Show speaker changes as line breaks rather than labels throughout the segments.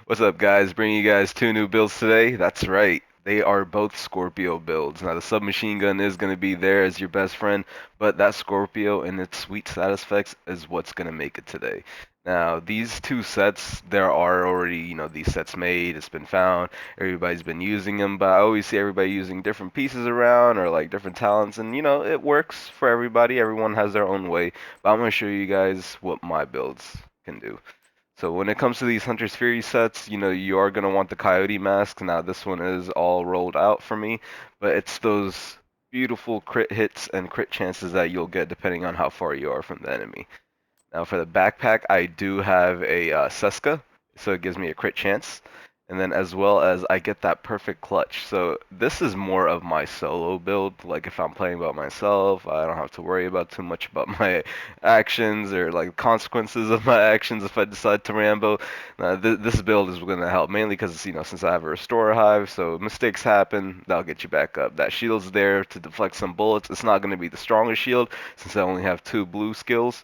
What's up, guys? Bringing you guys two new builds today. That's right. They are both Scorpio builds. Now, the submachine gun is going to be there as your best friend, but that Scorpio and its sweet status effects is what's going to make it today. Now, these two sets, there are already, these sets made. It's been found. Everybody's been using them, but I always see everybody using different pieces around or like different talents, and it works for everybody. Everyone has their own way, but I'm going to show you guys what my builds can do. So when it comes to these Hunter's Fury sets, you are going to want the Coyote mask. Now this one is all rolled out for me, but it's those beautiful crit hits and crit chances that you'll get depending on how far you are from the enemy. Now for the backpack, I do have a Seska, so it gives me a crit chance. And then as well as I get that perfect clutch. So this is more of my solo build. Like if I'm playing by myself, I don't have to worry about too much about my actions or like consequences of my actions if I decide to Rambo. This build is going to help mainly because since I have a restore hive, so mistakes happen, that'll get you back up. That shield's there to deflect some bullets. It's not going to be the strongest shield since I only have two blue skills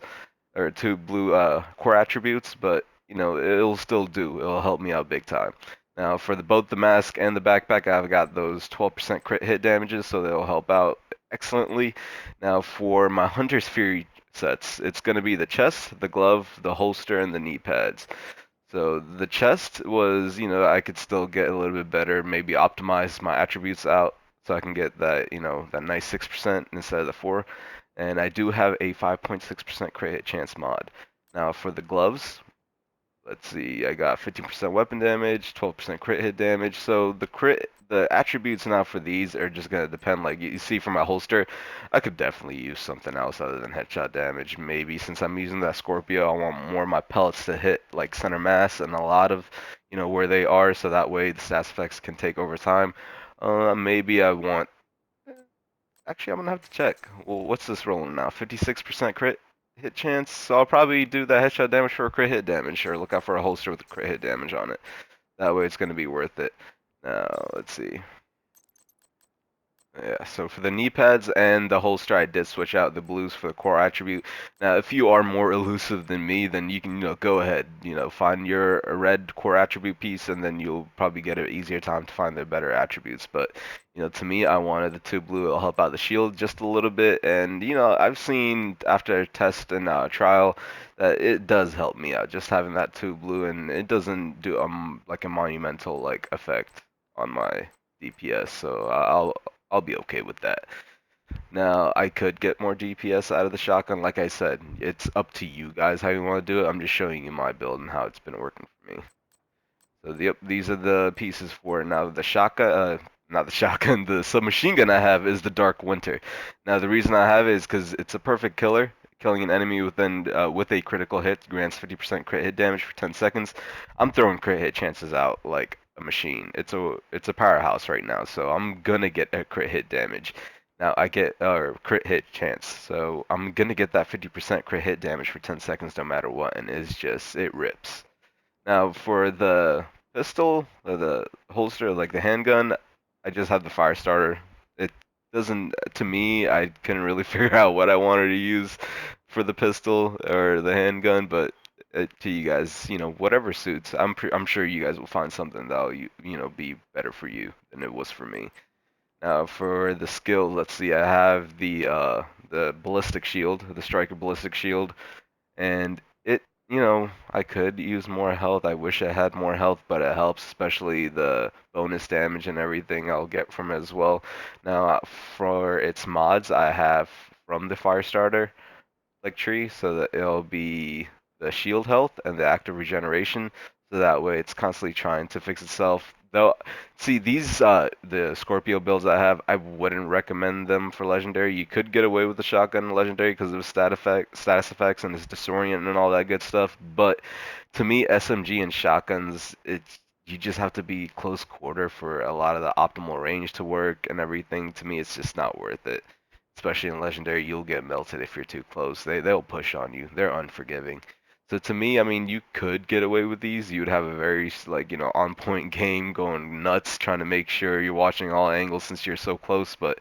or two blue core attributes, but it'll still do. It'll help me out big time. Now for both the mask and the backpack, I've got those 12% crit hit damages, so they'll help out excellently. Now for my Hunter's Fury sets, it's going to be the chest, the glove, the holster, and the knee pads. So the chest was, I could still get a little bit better, maybe optimize my attributes out so I can get that, that nice 6% instead of the 4. And I do have a 5.6% crit hit chance mod. Now for the gloves, let's see, I got 15% weapon damage, 12% crit hit damage. So the attributes now for these are just gonna depend. Like you see from my holster, I could definitely use something else other than headshot damage. Maybe since I'm using that Scorpio, I want more of my pellets to hit like center mass and a lot of, where they are, so that way the stats effects can take over time. Maybe I want. Actually, I'm gonna have to check. Well, what's this rolling now? 56% crit hit chance. So I'll probably do the headshot damage for a crit hit damage, or look out for a holster with a crit hit damage on it. That way, it's gonna be worth it. Now, let's see. Yeah, so for the knee pads and the holster, I did switch out the blues for the core attribute. Now, if you are more elusive than me, then you can, go ahead, find your red core attribute piece, and then you'll probably get an easier time to find the better attributes. But, to me, I wanted the two blue. It'll help out the shield just a little bit, and, I've seen after a test and trial that it does help me out, just having that two blue, and it doesn't do like a monumental like effect on my DPS. So I'll be okay with that. Now, I could get more DPS out of the shotgun. Like I said, it's up to you guys how you want to do it. I'm just showing you my build and how it's been working for me. So these are the pieces for it. Now the shotgun, not the shotgun, the submachine gun I have is the Dark Winter. Now the reason I have it is because it's a perfect killer. Killing an enemy with a critical hit grants 50% crit hit damage for 10 seconds. I'm throwing crit hit chances out like a machine. It's a powerhouse right now, so I'm gonna get a crit hit damage. Now I get crit hit chance, so I'm gonna get that 50% crit hit damage for 10 seconds no matter what, and it rips. Now for the pistol, or the holster, like the handgun, I just have the fire starter. It doesn't, to me, I couldn't really figure out what I wanted to use for the pistol or the handgun, but to you guys, whatever suits. I'm sure you guys will find something that'll be better for you than it was for me. Now for the skill, let's see. I have the ballistic shield, the striker ballistic shield, and I could use more health. I wish I had more health, but it helps, especially the bonus damage and everything I'll get from it as well. Now, for its mods, I have from the Firestarter like tree, so that it'll be the shield health and the active regeneration, so that way it's constantly trying to fix itself. Though, see these the Scorpio builds I have, I wouldn't recommend them for legendary. You could get away with the shotgun legendary because of status effects, and its disorient and all that good stuff. But to me, SMG and shotguns, it's you just have to be close quarter for a lot of the optimal range to work and everything. To me, it's just not worth it. Especially in legendary, you'll get melted if you're too close. They'll push on you. They're unforgiving. So to me, I mean, you could get away with these. You would have a very like, on point game going nuts trying to make sure you're watching all angles since you're so close, but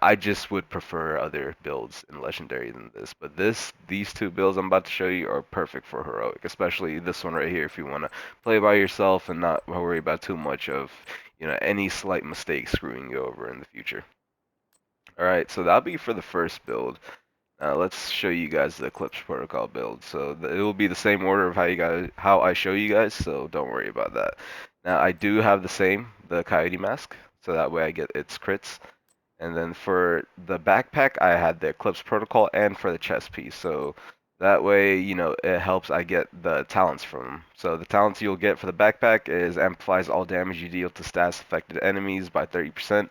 I just would prefer other builds in legendary than this. But these two builds I'm about to show you are perfect for heroic, especially this one right here if you want to play by yourself and not worry about too much of, any slight mistake screwing you over in the future. All right, so that'll be for the first build. Let's show you guys the Eclipse Protocol build. So it will be the same order of how I show you guys, so don't worry about that. Now I do have the Coyote Mask, so that way I get its crits. And then for the backpack, I had the Eclipse Protocol and for the chest piece. So that way, it helps I get the talents from them. So the talents you'll get for the backpack is amplifies all damage you deal to stats affected enemies by 30%.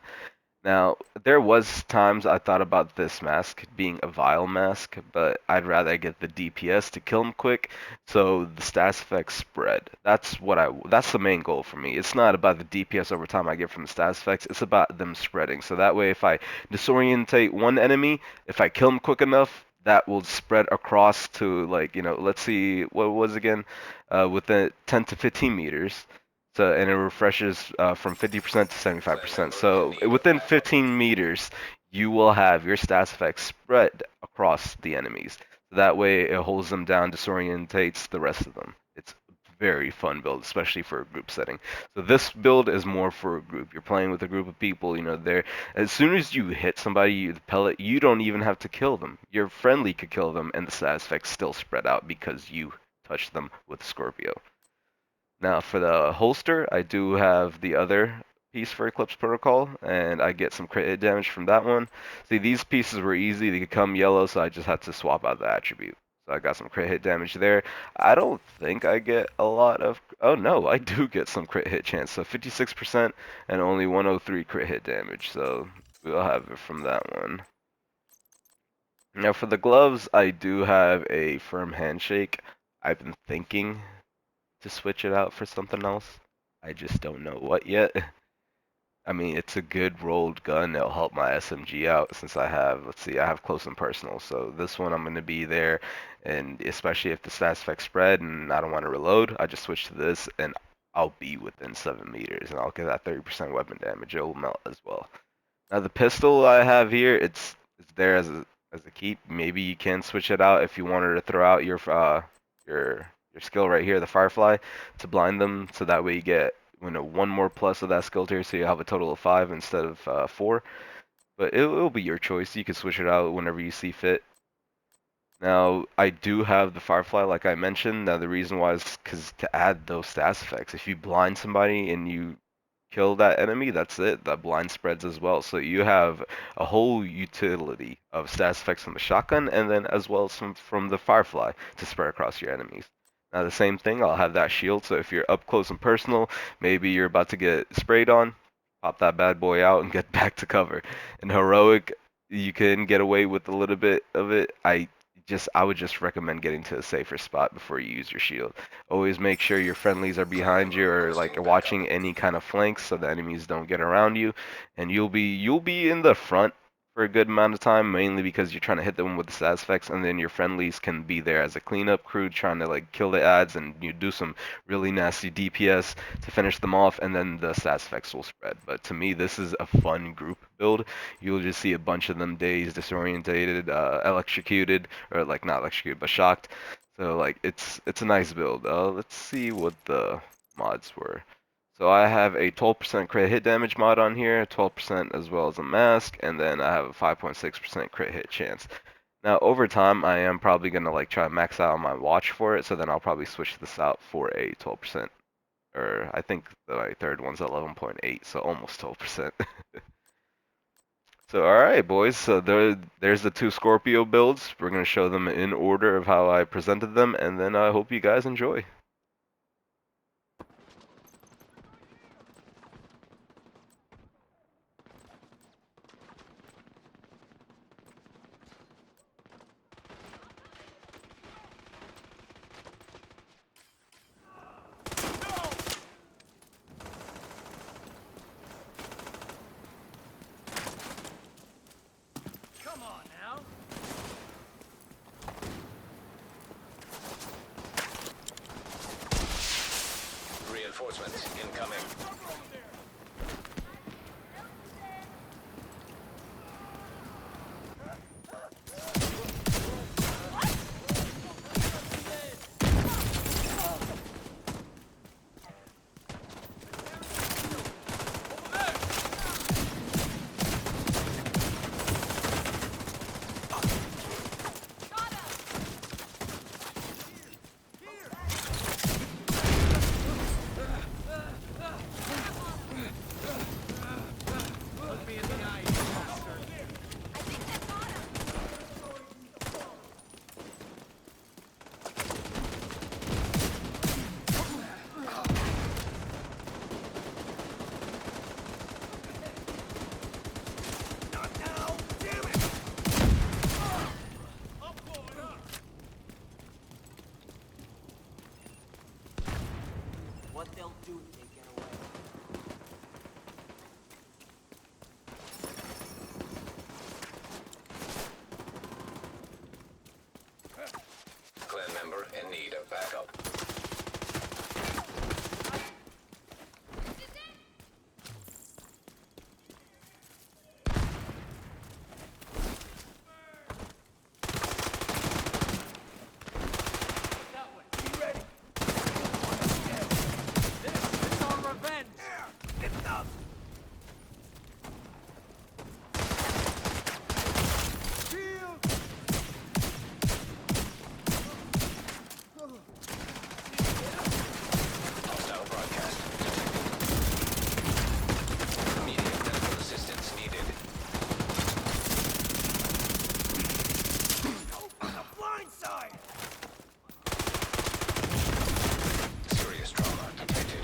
Now, there was times I thought about this mask being a vile mask, but I'd rather get the DPS to kill him quick, so the stats effects spread. That's the main goal for me. It's not about the DPS over time I get from the stats effects, it's about them spreading. So that way if I disorientate one enemy, if I kill him quick enough, that will spread across to like, let's see, what was again? Within 10 to 15 meters. So and it refreshes from 50% to 75%. So within 15 meters, you will have your stats effects spread across the enemies. So that way, it holds them down, disorientates the rest of them. It's very fun build, especially for a group setting. So this build is more for a group. You're playing with a group of people. There. As soon as you hit somebody, the pellet, you don't even have to kill them. Your friendly could kill them, and the stats effects still spread out because you touched them with Scorpio. Now for the holster, I do have the other piece for Eclipse Protocol, and I get some crit hit damage from that one. See, these pieces were easy. They could come yellow, so I just had to swap out the attribute. So I got some crit hit damage there. I don't think I get a lot of... Oh no, I do get some crit hit chance. So 56% and only 103 crit hit damage. So we'll have it from that one. Now for the gloves, I do have a firm handshake. I've been thinking to switch it out for something else. I just don't know what yet. I mean, it's a good rolled gun. It'll help my SMG out since I have, let's see, I have close and personal. So this one I'm going to be there, and especially if the stats effect spread and I don't want to reload, I just switch to this and I'll be within 7 meters and I'll get that 30% weapon damage. It'll melt as well. Now the pistol I have here, it's there as a keep. Maybe you can switch it out if you wanted to throw out your skill right here, the Firefly, to blind them, so that way you get one more plus of that skill tier, so you have a total of 5 instead of 4. But it'll be your choice. You can switch it out whenever you see fit. Now, I do have the Firefly, like I mentioned. Now, the reason why is because to add those stats effects. If you blind somebody and you kill that enemy, that's it. That blind spreads as well. So you have a whole utility of stats effects from the shotgun and then as well as from the Firefly to spread across your enemies. Now, the same thing, I'll have that shield. So if you're up close and personal, maybe you're about to get sprayed on, pop that bad boy out and get back to cover. In heroic, you can get away with a little bit of it. I would just recommend getting to a safer spot before you use your shield. Always make sure your friendlies are behind you or like watching any kind of flanks so the enemies don't get around you, and you'll be in the front for a good amount of time, mainly because you're trying to hit them with the stats effects, and then your friendlies can be there as a cleanup crew trying to like kill the ads, and you do some really nasty DPS to finish them off, and then the stats effects will spread. But to me, this is a fun group build. You'll just see a bunch of them dazed, disorientated, electrocuted, or like not electrocuted, but shocked. So like it's a nice build. Let's see what the mods were. So I have a 12% crit hit damage mod on here, 12% as well as a mask, and then I have a 5.6% crit hit chance. Now over time, I am probably gonna like try to max out on my watch for it, so then I'll probably switch this out for a 12%, or I think my third one's 11.8, so almost 12%. So alright boys, so there's the two Scorpio builds. We're gonna show them in order of how I presented them, and then I hope you guys enjoy.
Come on now. Reinforcements incoming.
What they'll do if they get away.
Clan member in need of backup. Hostile broadcast. Immediate medical assistance needed.
On the blind side!
Serious trauma detected.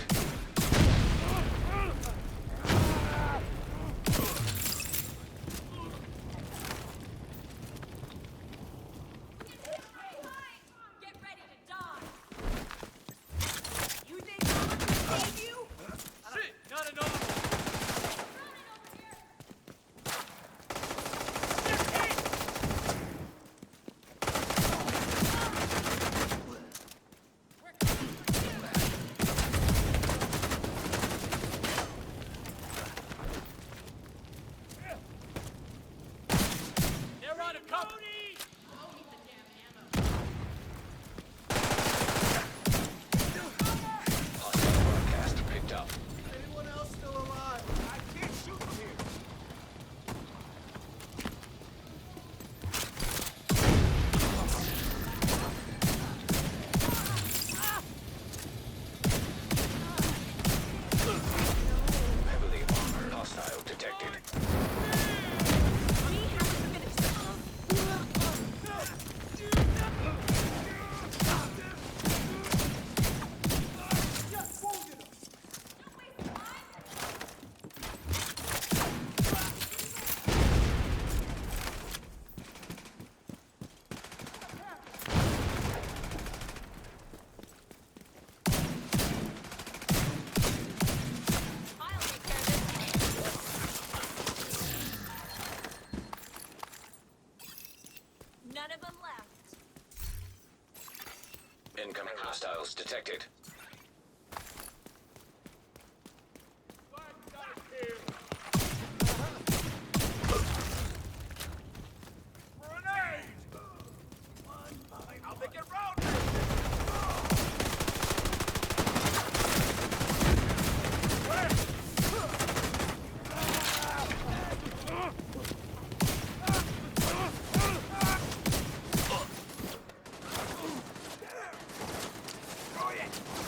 Get ready to die! You think I'm gonna save you?
Shit! Not enough!
Running over here!
They're out of cover!
Hostile broadcast picked up.
Anyone else still alive? I can't shoot from here!
Heavily armored hostile detected.
We have to finish this.
Just wounded him!
Don't waste time! I'll take care of this. None of them left.
Incoming hostiles detected.
Grenade! I'll make it round! Destroy it!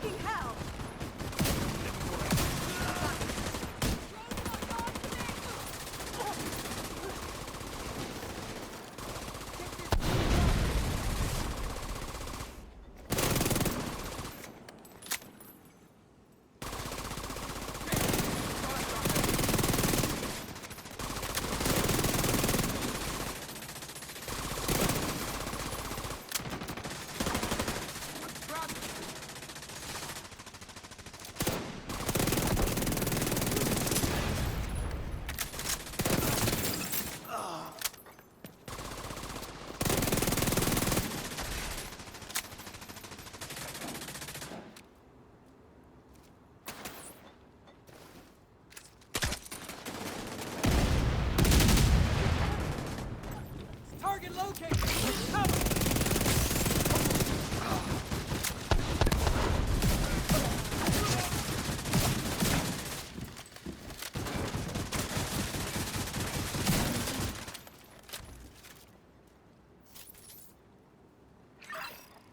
fucking hell!
Target located! Cover!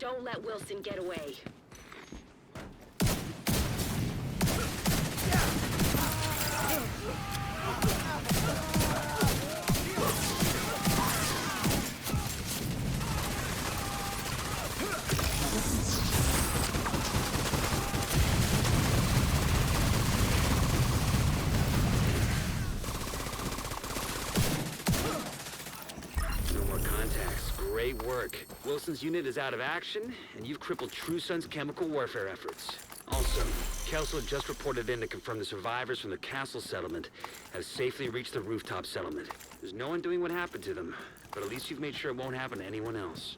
Don't let Wilson get away. No more contacts. Great work. Wilson's unit is out of action, and you've crippled True Sun's chemical warfare efforts. Also, Kelso just reported in to confirm the survivors from the castle settlement have safely reached the rooftop settlement. There's no one doing what happened to them, but at least you've made sure it won't happen to anyone else.